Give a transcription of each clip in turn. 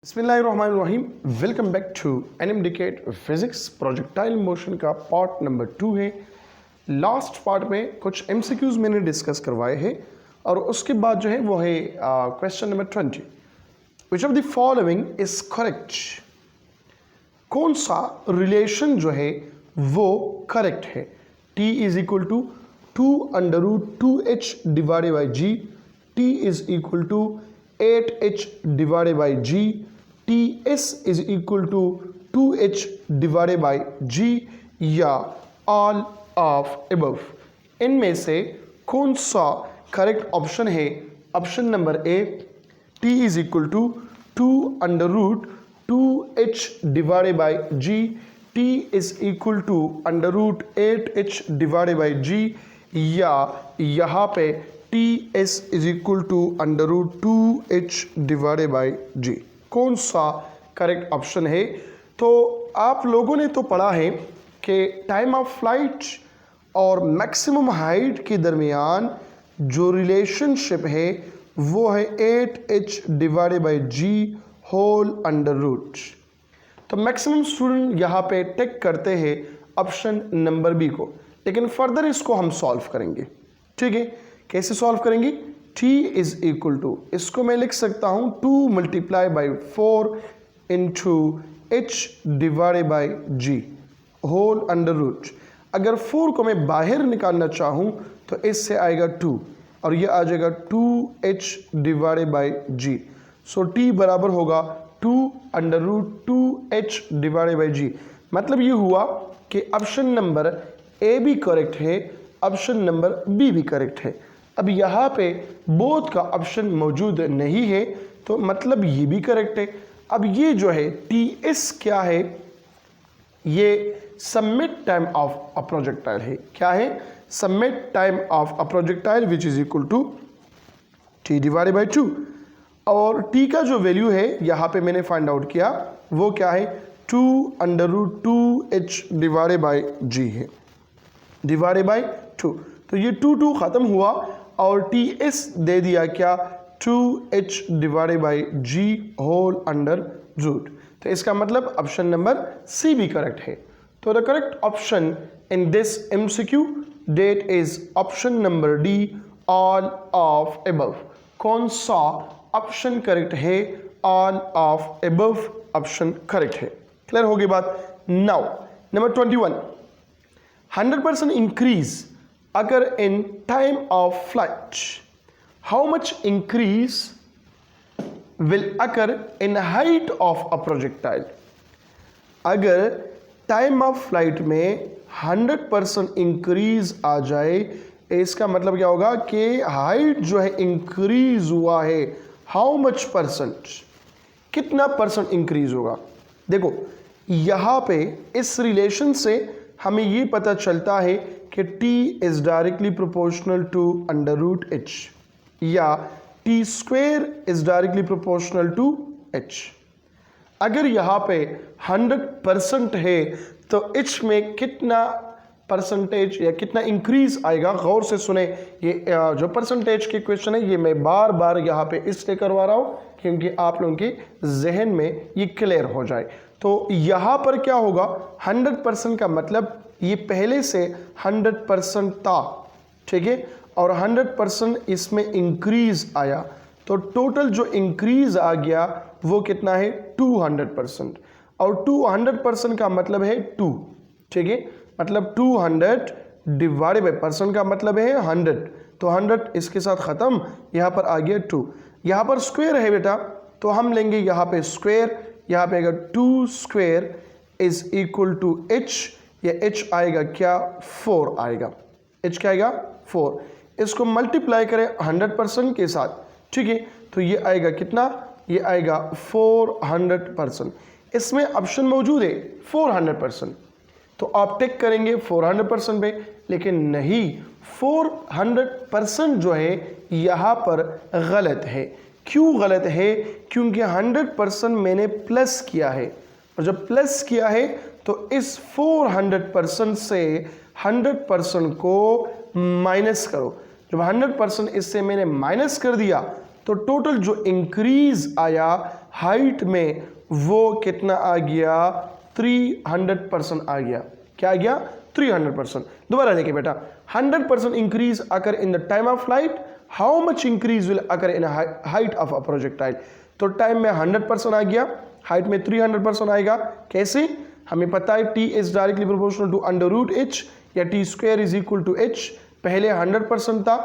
बिस्मिल्लाहिर्रहमानिर्रहीम। Welcome back to एनिमडिकेट physics. Projectile motion का पार्ट नंबर 2 है। लास्ट पार्ट में कुछ एमसीक्यूज मैंने डिस्कस करवाए हैं और उसके बाद जो है वो है question number 20। Which of the following is correct? कौन सा रिलेशन जो है वो करेक्ट है? T is equal to 2√2h divided by g, T is equal to 8h divided by g, Ts is equal to 2h divided by g, या all of above. इनमें से कौन सा करेक्ट ऑप्शन है? Option number A, T is equal to 2√2h divided by g, T is equal to √8h divided by g, या यहाँ पे Ts is equal to √2h divided by g. कौन सा करेक्ट ऑप्शन है? तो आप लोगों ने तो पढ़ा है कि टाइम ऑफ फ्लाइट और मैक्सिमम हाइट के दरमियान जो रिलेशनशिप है वो है 8h divided by g whole under root. तो मैक्सिमम स्टूडेंट यहाँ पे टिक करते हैं ऑप्शन नंबर बी को, लेकिन फर्दर इसको हम सॉल्व करेंगे। ठीक है, कैसे सॉल्व करेंगे? T इज इक्वल टू, इसको मैं लिख सकता हूँ 2 multiply by 4 into h divided by g whole under root. अगर 4 को मैं बाहर निकालना चाहूँ तो इससे आएगा 2 और ये आ जाएगा 2h divided by g. So T बराबर होगा 2√2h डिवाइडेड बाई जी। मतलब ये हुआ कि ऑप्शन नंबर ए भी करेक्ट है, ऑप्शन नंबर बी भी करेक्ट है। अब यहाँ पे बोथ का ऑप्शन मौजूद नहीं है तो मतलब ये भी करेक्ट है। अब ये जो है Ts क्या है? ये summit time of a projectile है। क्या है? Summit time of a projectile which is equal to T divided by 2। और T का जो वैल्यू है यहाँ पे मैंने फाइंड आउट किया, वो क्या है? 2√2h डिवाइडेड बाई जी है, डिवाइडेड बाई 2। तो ये 2 ख़त्म हुआ और Ts दे दिया क्या? 2h divided by g whole under root. तो इसका मतलब ऑप्शन नंबर सी भी करेक्ट है। तो the correct option in this MCQ that is option number D, all of above. कौन सा ऑप्शन करेक्ट है? All of above option correct है। क्लियर होगी बात? नाउ नंबर 21, 100% इंक्रीज अगर in time of flight, how much increase will occur in height of a projectile? अगर time of flight में 100% increase आ जाए, इसका मतलब क्या होगा कि हाइट जो है इंक्रीज हुआ है। हाउ मच परसेंट, कितना परसेंट इंक्रीज होगा? देखो यहाँ पे इस रिलेशन से हमें ये पता चलता है कि T is directly proportional to under root h, या T square is directly proportional to h। अगर यहाँ पे 100% है तो h में कितना परसेंटेज या कितना इंक्रीज आएगा? गौर से सुने, ये जो परसेंटेज के क्वेश्चन है ये मैं बार बार यहाँ पे इसलिए करवा रहा हूँ क्योंकि आप लोगों के जहन में ये क्लियर हो जाए। तो यहाँ पर क्या होगा? 100% का मतलब ये पहले से 100% था, ठीक है, और 100% इसमें इंक्रीज आया, तो टोटल जो इंक्रीज आ गया वो कितना है? 200%। और 200% का मतलब है 2, ठीक है, मतलब 200 डिवाइडेड बाई परसेंट का मतलब है 100, तो 100 इसके साथ ख़त्म, यहाँ पर आ गया 2। यहाँ पर स्क्वायर है बेटा, तो हम लेंगे यहाँ पे स्क्वायर, यहाँ पे आएगा 2 square is equal to h, या h आएगा क्या? 4 आएगा। h क्या आएगा? 4। इसको मल्टीप्लाई करें 100% के साथ, ठीक है, तो ये आएगा कितना? ये आएगा 400%। इसमें ऑप्शन मौजूद है 400%, तो आप टिक करेंगे 400% पे, लेकिन नहीं, 400% जो है यहाँ पर गलत है। क्यों गलत है? क्योंकि 100% मैंने प्लस किया है, और जब प्लस किया है तो इस 400% से 100% को माइनस करो। जब 100% इससे मैंने माइनस कर दिया तो टोटल जो इंक्रीज आया हाइट में वो कितना आ गया, 300% आ गया। क्या आ गया, 300%। दोबारा देखिए बेटा, 100% increase occur in the time of flight, how much increase will occur in height of a projectile. तो टाइम में 100% आ गया, हाइट में 300% आएगा। कैसे, हमें पता है t is directly proportional to under root h या t square is equal to h. पहले 100% था,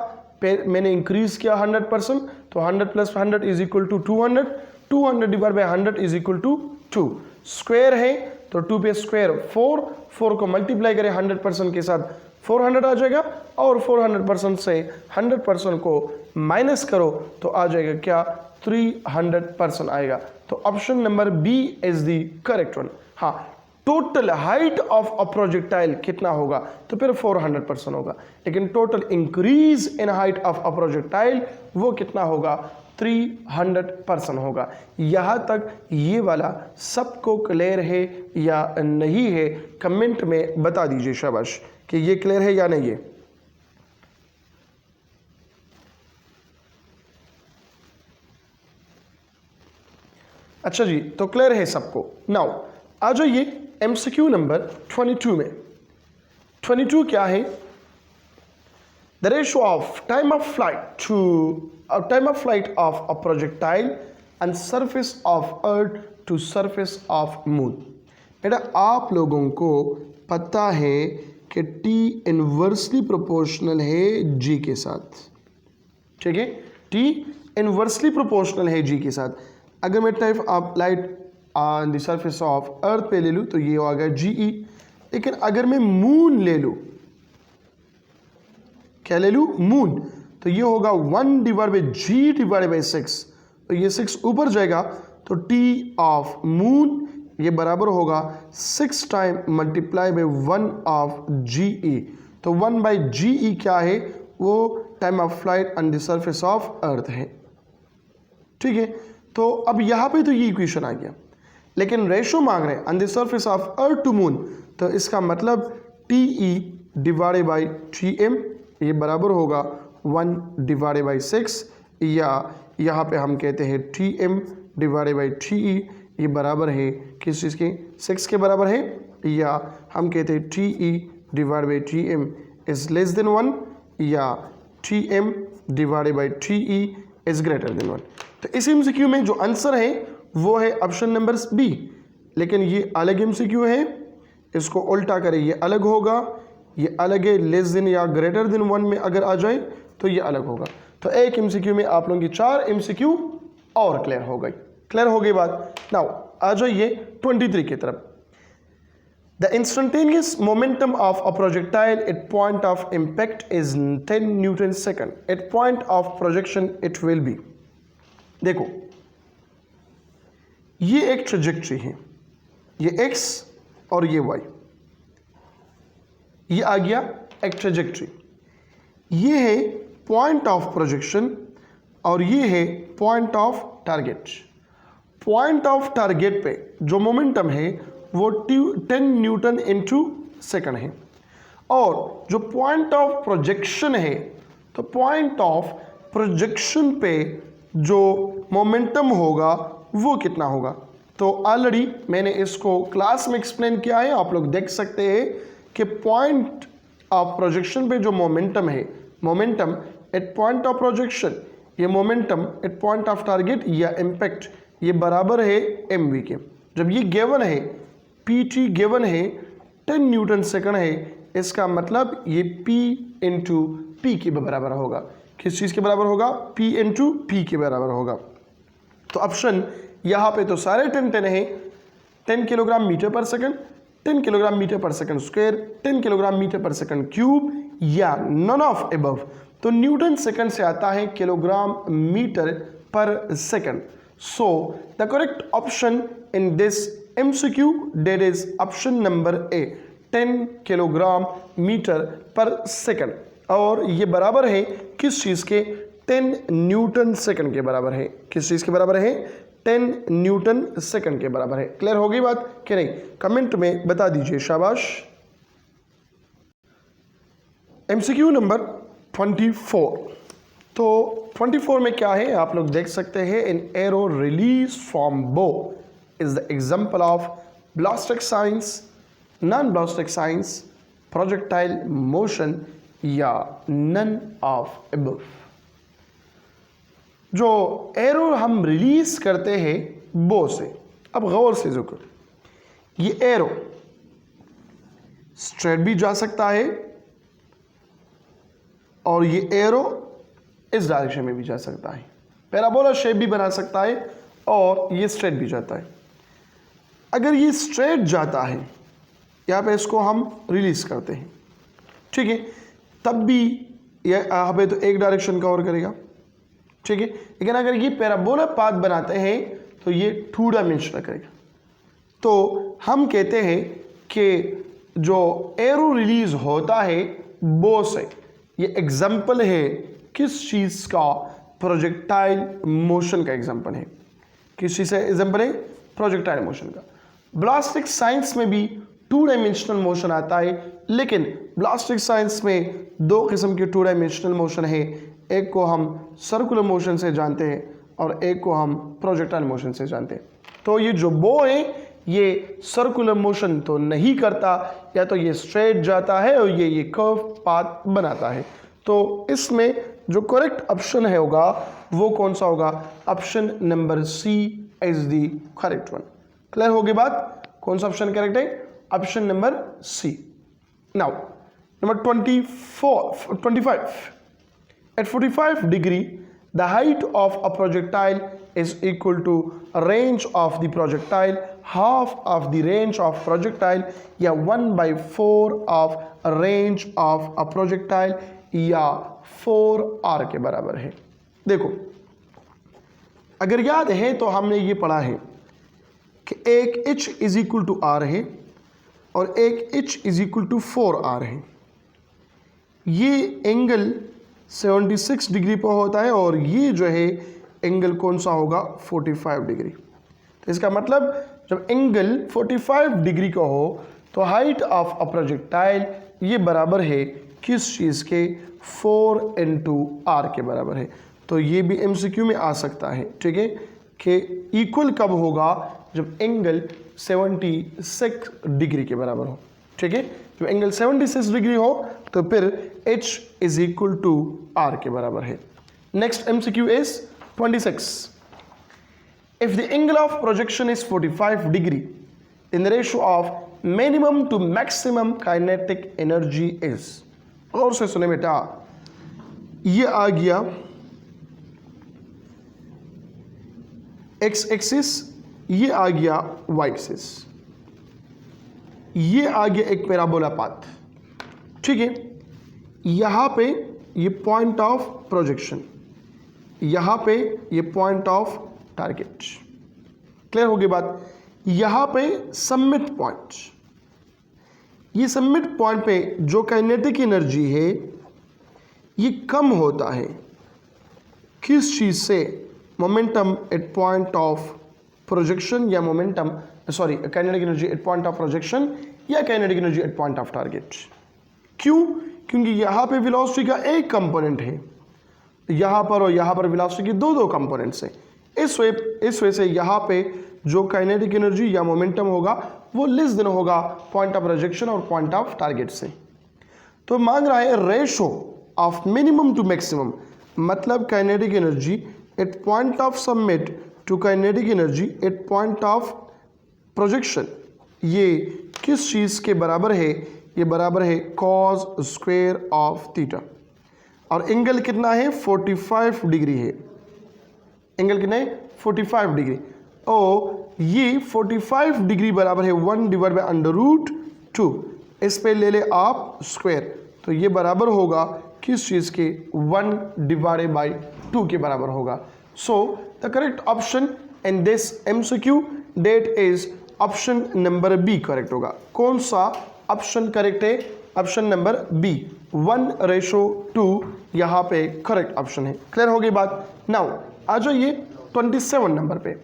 मैंने इंक्रीज किया 100%, तो 100 plus 100 is equal to 200, 200 divide by 100 is equal to 2। Square है तो 2 पे स्क्वायर 4, 4 को मल्टीप्लाई करें 100% के साथ 400 आ जाएगा, और 400% से 100% को माइनस करो तो आ जाएगा क्या, 300% आएगा। तो option number B is the correct one. हाँ, total height of a projectile कितना होगा, तो फिर 400% होगा, लेकिन total increase in height of a projectile वो कितना होगा, 300% होगा। यहाँ तक ये वाला सबको क्लियर है या नहीं है, कमेंट में बता दीजिए शाबाश कि ये क्लियर है या नहीं है। अच्छा जी, तो क्लियर है सबको। नाउ आ जाइए MCQ नंबर 22 में। 22 क्या है, the ratio of time of flight of a projectile and surface of earth to surface of moon. बेटा आप लोगों को पता है कि T इनवर्सली प्रोपोर्शनल है G के साथ, ठीक है, T इनवर्सली प्रोपोर्शनल है G के साथ। अगर मैं time of flight on the surface of earth पे ले लूँ तो ये हो गया GE, लेकिन अगर मैं मून ले लूँ, क्या ले लूँ, मून, तो ये होगा 1 divide by G divide by 6, तो ये 6 ऊपर जाएगा, तो T ऑफ मून ये बराबर होगा 6 time multiply by 1 of GE। तो 1 बाई GE क्या है, वो time of flight on the surface of अर्थ है, ठीक है। तो अब यहाँ पे तो ये इक्वेशन आ गया, लेकिन रेशो मांग रहे हैं on the surface of earth to moon, तो इसका मतलब TE डिवाइडेड बाई TM ये बराबर होगा 1 डिवाइडेड बाई 6, या यहाँ पे हम कहते हैं TM डिवाइडेड बाई TE ये बराबर है किस चीज़ के, 6 के बराबर है, या हम कहते हैं TE divided by TM is less than 1, या TM divided by TE is greater than 1। तो इस MCQ में जो आंसर है वो है ऑप्शन नंबर बी, लेकिन ये अलग MCQ है, इसको उल्टा करें ये अलग होगा, ये अलग है, लेस देन या ग्रेटर देन 1 में अगर आ जाए तो ये अलग होगा। तो एक MCQ में आप लोगों की 4 MCQ और क्लियर हो गई। क्लियर हो गई बात। नाउ आ जाइए 23 की तरफ। The instantaneous momentum of a projectile at point of impact is 10 newton second, at point of projection it will be. देखो ये एक ट्रेजेक्ट्री है, ये x और ये y, ये आ गया एक ट्रेजेक्ट्री, ये है पॉइंट ऑफ प्रोजेक्शन और ये है point of target. Point of target पे जो मोमेंटम है वो 10 न्यूटन इंटू सेकंड है, और जो पॉइंट ऑफ प्रोजेक्शन है, तो पॉइंट ऑफ प्रोजेक्शन पे जो मोमेंटम होगा वो कितना होगा। तो ऑलरेडी मैंने इसको क्लास में एक्सप्लेन किया है, आप लोग देख सकते हैं कि पॉइंट ऑफ प्रोजेक्शन पे जो मोमेंटम है, momentum at point of projection, ये momentum at point of target या इम्पैक्ट ये बराबर है mv के। जब ये गिवन है, pt गिवन है 10 न्यूटन सेकंड है, इसका मतलब ये p इंटू पी के बराबर होगा। किस चीज़ के बराबर होगा, p इंटू पी के बराबर होगा। तो ऑप्शन यहाँ पे तो सारे 10 है, 10 kilogram metre per second, 10 kilogram metre per second square, 10 kilogram metre per second cube, या नन ऑफ अबव। तो न्यूटन सेकंड से आता है kilogram metre per second. So the correct option in this MCQ that is option number A, 10 kilogram metre per second, और ये बराबर है किस चीज़ के, 10 न्यूटन सेकंड के बराबर है। किस चीज़ के बराबर है, 10 न्यूटन सेकंड के बराबर है। क्लियर हो गई बात कि नहीं, कमेंट में बता दीजिए शाबाश। MCQ नंबर 24, तो 24 में क्या है आप लोग देख सकते हैं, in arrow release from bow is the example of ballistic science, non ballistic science, projectile motion या नन ऑफ अबव। जो एरो हम रिलीज करते हैं बो से, अब गौर से जिक्र, ये एरो स्ट्रेट भी जा सकता है और ये एरो इस डायरेक्शन में भी जा सकता है, पैराबोला शेप भी बना सकता है और ये स्ट्रेट भी जाता है। अगर ये स्ट्रेट जाता है, यहाँ पे इसको हम रिलीज करते हैं, ठीक है, तब भी यहाँ पे तो एक डायरेक्शन कवर करेगा, ठीक है। लेकिन अगर ये पैराबोला पाथ बनाते हैं तो ये 2 डायमेंशनल करेगा। तो हम कहते हैं कि जो एरो रिलीज होता है बो से, ये एग्जाम्पल है किस चीज़ का, प्रोजेक्टाइल मोशन का एग्जाम्पल है। किस चीज़ से एग्जाम्पल है? प्रोजेक्टाइल मोशन का। ब्लास्टिक साइंस में भी 2 डायमेंशनल मोशन आता है, लेकिन ब्लास्टिक साइंस में 2 किस्म के 2 डायमेंशनल मोशन है। एक को हम सर्कुलर मोशन से जानते हैं और एक को हम प्रोजेक्टाइल मोशन से जानते हैं। तो ये जो बो है ये सर्कुलर मोशन तो नहीं करता, या तो ये स्ट्रेट जाता है और ये कर्व पाथ बनाता है। तो इसमें जो करेक्ट ऑप्शन है होगा वो कौन सा होगा? Option number C is the correct one. Clear होगी बात? कौन सा ऑप्शन करेक्ट है? Option number C. Now number 25. At 45 degree, the height of a projectile is equal to range of the projectile, half of the range of projectile, या 1/4 of range of a projectile, या 4r के बराबर है। देखो, अगर याद है तो हमने ये पढ़ा है कि एक h is equal to r है और एक h is equal to 4r है। ये एंगल 76 डिग्री पर होता है और ये जो है एंगल कौन सा होगा? 45 डिग्री। तो इसका मतलब जब एंगल 45 डिग्री का हो तो हाइट ऑफ अ प्रोजेक्टाइल ये बराबर है किस चीज़ के? 4 into r के बराबर है। तो ये भी MCQ में आ सकता है, ठीक है, कि इक्वल कब होगा? जब एंगल 76 डिग्री के बराबर हो, ठीक है। जब एंगल 76 डिग्री हो तो फिर h is equal to r के बराबर है। नेक्स्ट MCQ इज 26. If the angle of projection is 45 degree, then the ratio of minimum to maximum kinetic energy is, और से सुने बेटा, ये आ गया x एक्सिस, ये आ गया y एक्सिस, ये आ गया एक पैराबोला पाथ, ठीक है। यहाँ पे ये पॉइंट ऑफ प्रोजेक्शन, यहाँ पे ये पॉइंट ऑफ टारगेट। क्लियर होगी बात? यहाँ पे सबमिट पॉइंट, ये सबमिट पॉइंट पे जो काइनेटिक एनर्जी है ये कम होता है किस चीज़ से? Momentum at point of projection, या momentum kinetic energy at point of projection, या kinetic energy at point of target. क्यों? क्योंकि यहाँ पे वेलोसिटी का एक कंपोनेंट है, यहाँ पर और यहाँ पर वेलोसिटी के 2 कंपोनेंट्स हैं। इस वजह से यहाँ पे जो काइनेटिक एनर्जी या मोमेंटम होगा वो लेस देन होगा पॉइंट ऑफ प्रोजेक्शन और पॉइंट ऑफ टारगेट से। तो मांग रहा है ratio of minimum to maximum, मतलब kinetic energy at point of submit to kinetic energy at point of projection, ये किस चीज़ के बराबर है? ये बराबर है कॉस स्क्वायर ऑफ थीटा। और एंगल कितना है? 45 डिग्री है। एंगल कितना है? 45 डिग्री। और ये 45 डिग्री बराबर है 1/√2। इस पे ले ले आप स्क्वायर, तो ये बराबर होगा किस चीज़ के? 1/2 के बराबर होगा। So the correct option in this MCQ that is option number B correct होगा। कौन सा ऑप्शन करेक्ट है? ऑप्शन नंबर बी, 1:2 यहाँ पे करेक्ट ऑप्शन है। क्लियर हो गई बात? नाउ आ जाइए 27 नंबर पे।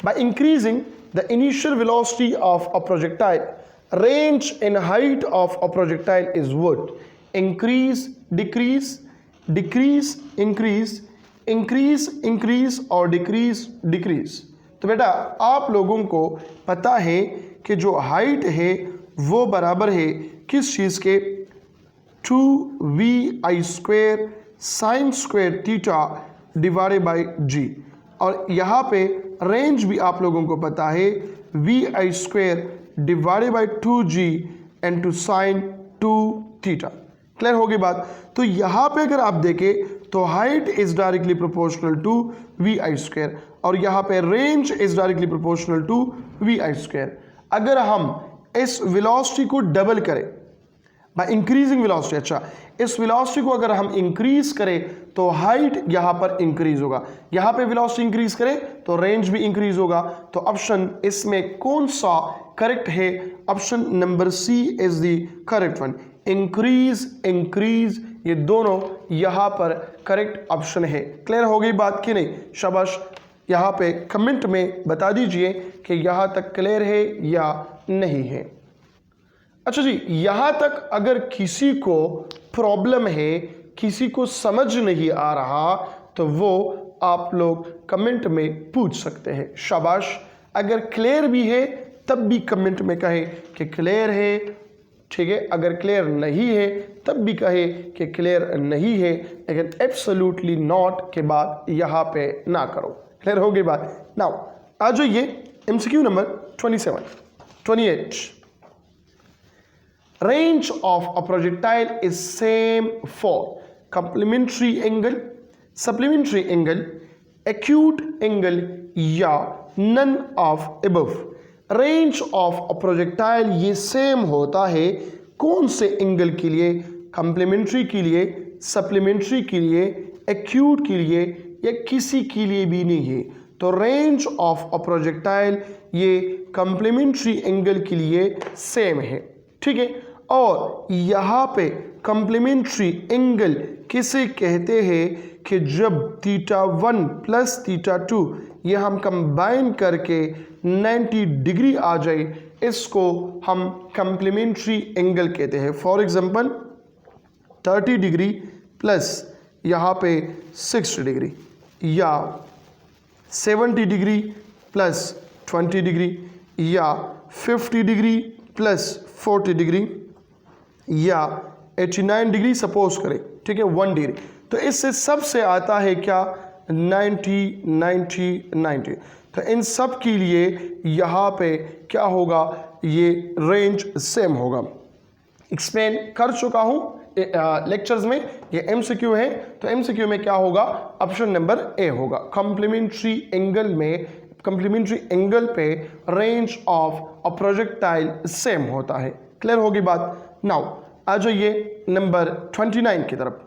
By increasing the initial velocity of a projectile, range and height of a projectile is what? Increase, decrease, decrease increase, increase increase और डिक्रीज डिक्रीज। तो बेटा आप लोगों को पता है कि जो हाइट है वो बराबर है किस चीज़ के, 2vi² sine square theta divided by g. और यहाँ पे रेंज भी आप लोगों को पता है vi² divided by 2g into sine 2 theta. Clear होगी बात। तो यहाँ पे अगर आप देखें तो height is directly proportional to vi² और यहाँ पे range is directly proportional to vi²। अगर हम इस वेलोसिटी को डबल करें बाय इंक्रीजिंग वेलोसिटी, अच्छा इस वेलोसिटी को अगर हम इंक्रीज करें तो हाइट यहाँ पर इंक्रीज होगा, यहाँ पे वेलोसिटी इंक्रीज करें तो रेंज भी इंक्रीज होगा। तो ऑप्शन इसमें कौन सा करेक्ट है, option number C is the correct one. Increase increase ये दोनों यहाँ पर करेक्ट ऑप्शन है। क्लियर हो गई बात कि नहीं? शाबाश। यहाँ पे कमेंट में बता दीजिए कि यहाँ तक क्लियर है या नहीं है। अच्छा जी, यहाँ तक अगर किसी को प्रॉब्लम है, किसी को समझ नहीं आ रहा तो वो आप लोग कमेंट में पूछ सकते हैं। शाबाश। अगर क्लियर भी है तब भी कमेंट में कहे कि क्लियर है, ठीक है। अगर क्लियर नहीं है तब भी कहे कि क्लियर नहीं है, लेकिन एब्सोल्युटली नॉट के बाद यहाँ पे ना करो। क्लियर हो गई बात। नाउ आ जाइए MCQ number 28। Range of a projectile is same for complementary angle, supplementary angle, acute angle या none of above। Range of a projectile ये सेम होता है कौन से एंगल के लिए, कंप्लीमेंट्री के लिए, सप्लीमेंट्री के लिए, एक्यूट के लिए या किसी के लिए भी नहीं है। तो रेंज ऑफ अ प्रोजेक्टाइल ये कंप्लीमेंट्री एंगल के लिए सेम है, ठीक है। और यहाँ पे कंप्लीमेंट्री एंगल किसे कहते हैं कि जब θ1 प्लस θ2 ये हम कंबाइन करके 90 डिग्री आ जाए, इसको हम कंप्लीमेंट्री एंगल कहते हैं। फॉर एग्जांपल 30 डिग्री प्लस यहाँ पे 60 डिग्री या 70 डिग्री प्लस 20 डिग्री या 50 डिग्री प्लस 40 डिग्री या 89 डिग्री सपोज करें, ठीक है, 1 डिग्री। तो इससे सबसे आता है क्या, 90 90 90। तो इन सब के लिए यहाँ पे क्या होगा, ये रेंज सेम होगा। एक्सप्लेन कर चुका हूँ लेक्चर्स में, ये एमसीक्यू है। तो एमसीक्यू में क्या होगा, ऑप्शन नंबर ए होगा। कॉम्प्लीमेंट्री एंगल में, कॉम्प्लीमेंट्री एंगल पे range of a projectile same होता है। क्लियर होगी बात। नाउ आ जाइए नंबर 29 की तरफ।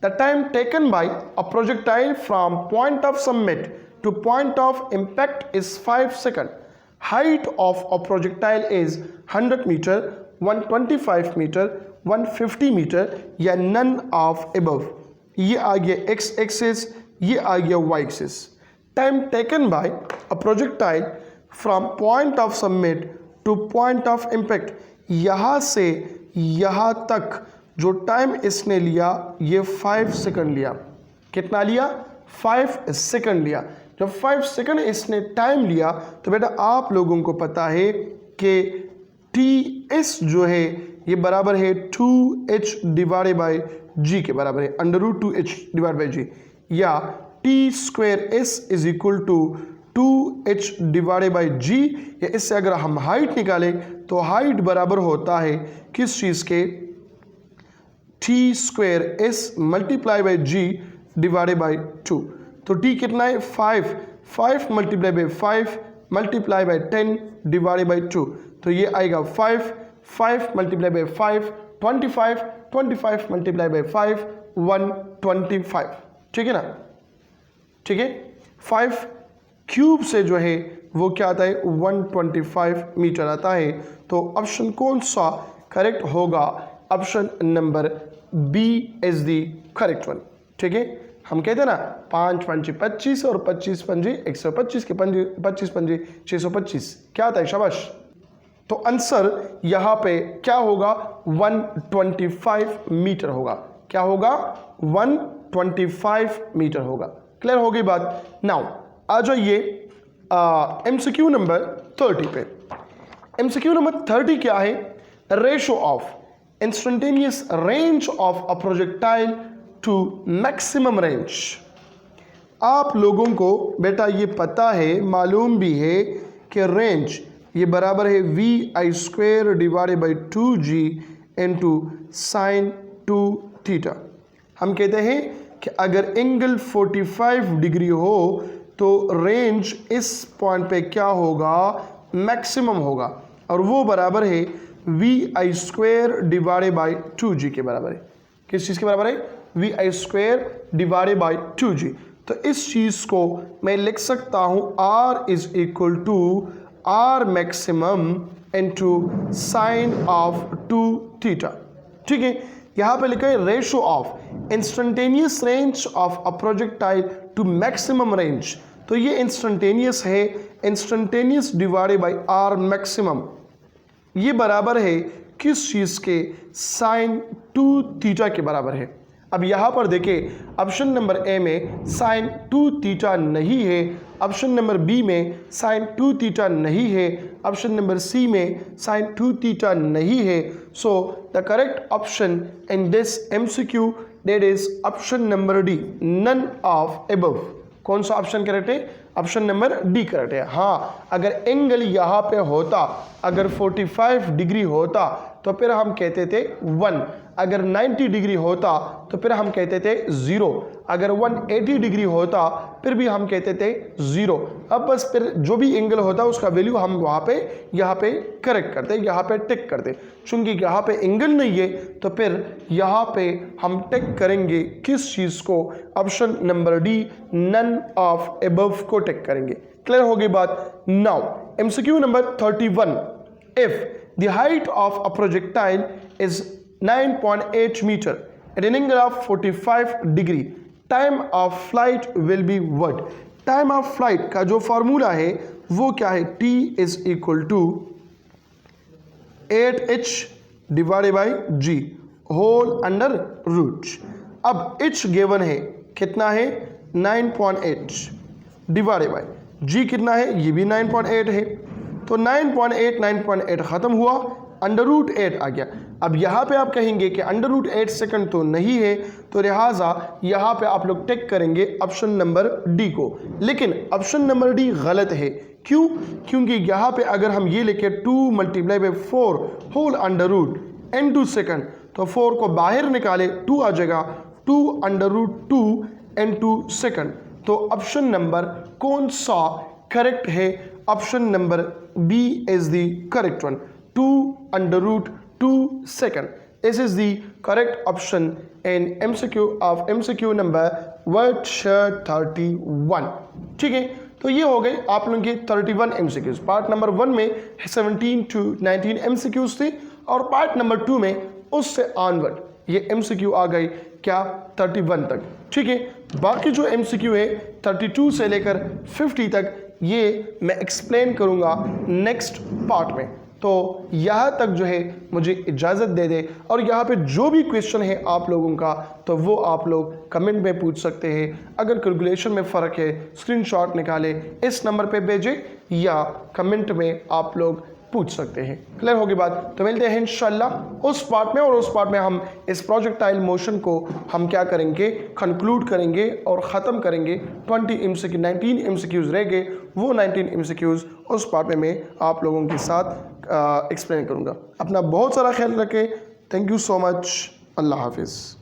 The time taken by a projectile from point of submit to point of impact is 5 second. Height of a projectile is 100 metre, 125 metre, 150 metre या none of above. ये आ गया एक्स एक्सिस, ये आ गया Y axis. Time taken by a projectile from point of submit to point of impact, यहाँ से यहाँ तक जो टाइम इसने लिया ये 5 सेकंड लिया। कितना लिया, 5 सेकंड लिया। जब 5 सेकंड इसने टाइम लिया तो बेटा आप लोगों को पता है कि टी जो है ये बराबर है 2h डिवाइडेड बाई जी के बराबर है, √2h डिवाइड बाई जी, या t² is equal to 2h divided by g. या इससे अगर हम हाइट निकालें तो हाइट बराबर होता है किस चीज़ के, t² multiply by g divided by 2। तो t कितना है, 5 multiply by 5 multiply by 10 divided by 2। तो ये आएगा 5 मल्टीप्लाई बाई 5 25 मल्टीप्लाई बाई 5 125, ठीक है ना, ठीक है। 5 क्यूब से जो है वो क्या आता है, 125 मीटर आता है। तो ऑप्शन कौन सा करेक्ट होगा, option number B is the correct one, ठीक है। हम कहते हैं ना 5 पंजे 25 और 25 पंजे 125 के 25 पंजे 625, क्या आता है, शाबाश। तो आंसर यहाँ पे क्या होगा, 125 मीटर होगा। क्या होगा, 25 मीटर होगा। क्लियर हो गई बात। नाउ आ जाइए MCQ नंबर 30 पे। MCQ नंबर 30 क्या है? Ratio of instantaneous range of a projectile to maximum range. आप लोगों को बेटा ये पता है, मालूम भी है कि रेंज ये बराबर है VI² divided by 2G into sine 2 theta. हम कहते हैं कि अगर एंगल 45 डिग्री हो तो रेंज इस पॉइंट पे क्या होगा? मैक्सिमम होगा, और वो बराबर है VI² डिवाइडेड बाई 2G के बराबर है। किस चीज़ के बराबर है? VI² divided by 2G। तो इस चीज़ को मैं लिख सकता हूँ R is equal to R maximum into sine of 2 theta. ठीक है, यहाँ पे लिखा है ratio of instantaneous range of a projectile to maximum range. तो ये इंस्टेंटेनियस है, instantaneous divided by R maximum, ये बराबर है किस चीज़ के? साइन 2 थीटा के बराबर है। अब यहाँ पर देखें, ऑप्शन नंबर ए में साइन 2 थीटा नहीं है, ऑप्शन नंबर बी में साइन 2 थीटा नहीं है, ऑप्शन नंबर सी में साइन 2 थीटा नहीं है। So the correct option in this MCQ that is option number D, none of above. कौन सा ऑप्शन करेक्ट है? ऑप्शन नंबर डी करेक्ट है। हाँ, अगर एंगल यहाँ पे होता, अगर 45 डिग्री होता तो फिर हम कहते थे 1, अगर 90 डिग्री होता तो फिर हम कहते थे 0, अगर 180 डिग्री होता फिर भी हम कहते थे 0। अब बस फिर जो भी एंगल होता उसका वैल्यू हम वहाँ पे यहाँ पे करेक्ट करते, यहाँ पे टिक करते। चूंकि यहाँ पे एंगल नहीं है तो फिर यहाँ पे हम टिक करेंगे किस चीज़ को? Option number D, none of above को टिक करेंगे। क्लियर हो गई बात। Now MCQ number 31, if the height of a projectile is 9.8 meter at an angle of 45 degree, time of flight will be what? time of flight का जो formula है वो क्या है? T is equal to 8h divided by G whole under root। अब h given है, कितना है? 9.8 डिवाइडेड बाय G कितना है? ये भी 9.8 है। तो 9.8 ख़त्म हुआ, अंडर रूट 8 आ गया। अब यहाँ पे आप कहेंगे कि अंडर रूट 8 सेकंड तो नहीं है, तो लिहाजा यहाँ पे आप लोग टिक करेंगे ऑप्शन नंबर डी को। लेकिन ऑप्शन नंबर डी गलत है। क्यों? क्योंकि यहाँ पे अगर हम ये लिखे 2 multiply by 4 whole under root n2 second, तो 4 को बाहर निकाले 2 आ जाएगा, 2 अंडर रूट 2 n2 सेकंड। तो ऑप्शन नंबर कौन सा करेक्ट है? Option number B is the correct one, 2 under root 2 second. This is the correct option in MCQ number 31। ठीक है, तो ये हो गए आप लोगों के 31 MCQs। पार्ट नंबर 1 में 17 to 19 MCQs थे, और पार्ट नंबर 2 में उससे ऑनवर्ड ये MCQ आ गई क्या? 31 तक। ठीक है, बाकी जो MCQ है 32 से लेकर 50 तक ये मैं एक्सप्लेन करूँगा नेक्स्ट पार्ट में। तो यहाँ तक जो है मुझे इजाज़त दे दे, और यहाँ पे जो भी क्वेश्चन है आप लोगों का तो वो आप लोग कमेंट में पूछ सकते हैं। अगर कैलकुलेशन में फ़र्क है स्क्रीनशॉट निकाले इस नंबर पे भेजें, या कमेंट में आप लोग पूछ सकते हैं। क्लियर होगी बात। तो मिलते हैं इंशाल्लाह उस पार्ट में, और उस पार्ट में हम इस प्रोजेक्टाइल मोशन को हम क्या करेंगे? कंक्लूड करेंगे और ख़त्म करेंगे। 19 MCQs रह गए, वो 19 MCQs उस पार्ट में मैं आप लोगों के साथ एक्सप्लेन करूँगा। अपना बहुत सारा ख्याल रखें। Thank you so much. अल्लाह हाफिज़।